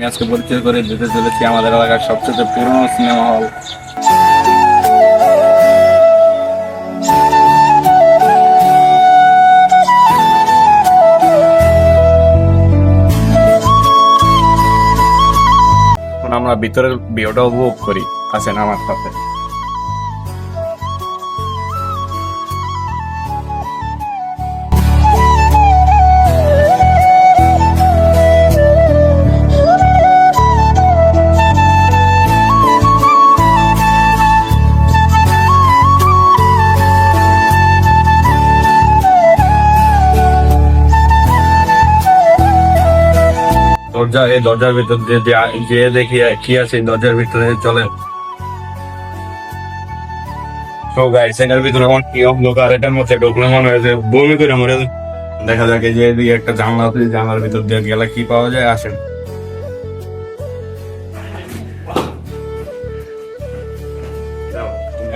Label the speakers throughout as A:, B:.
A: আজকে পরিচয় করে দিতে চলেছি আমাদের এলাকার সবচেয়ে পুরনো সিনেমা হল। এখন আমরা ভিতরের ভিউটা উপভোগ করি, আছেন আমার সাথে। এই দরজার ভিতর যে দেখি কি আছে দরজার ভিতরে চলে। তো গাইস এটার ভিতরে আমার কি লোক আর এটার মধ্যে ঢুকলে মনে হয় যে বমি করে মরে যায়। দেখা যাক এই যে এদিকে একটা জানলা আছে, জানলার ভিতর দিয়ে গেলে কি পাওয়া যায়, আসেন।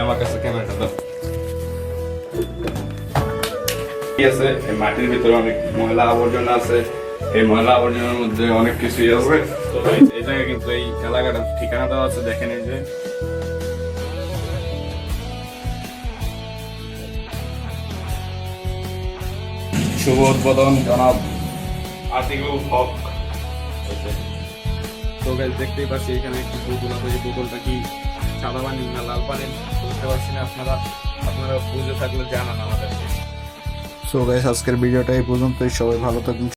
A: আমার কাছে ক্যামেরাটা দাও। কি আছে এই মাটির ভিতরে অনেক ময়লা আবর্জনা আছে। এই ময়লা আবর্জনার মধ্যে অনেক কিছুই আছে। তো এই জায়গায় কিন্তু এই এলাকাটার ঠিকানা দেওয়া আছে, দেখেন এই যে। শুভ উদ্বোধন জনাব আতিকুল হক। তো গাইস দেখতেই পাচ্ছি এখানে একটি বোতল আছে, এই বোতলটা কি সাদা পানি না লাল পানি বুঝতে পারছি না। আপনারা বুঝে থাকলে জানান আমাদেরকে।
B: সো গাইস আজকের ভিডিওটা এই পর্যন্তই। সবাই ভালো থাকুন।